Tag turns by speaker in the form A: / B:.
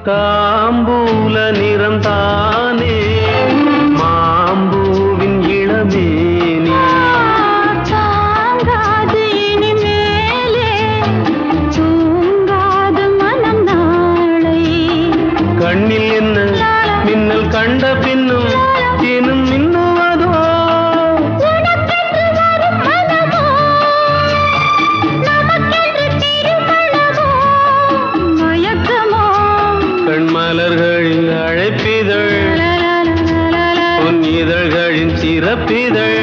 A: தாம்பூல நிறந்தானே மாம்பூவின் இளமேனி
B: தாங்காது இனிமேலே தூங்காது மனம் நாளை
A: கண்ணில் என்ன மின்னல் கண்ட பின்னும் தினும் மின்னுவதோ கண்மலர்களின் அழைப்பிதழ் பொன் இதழ்களின் சிறப்பிதழ்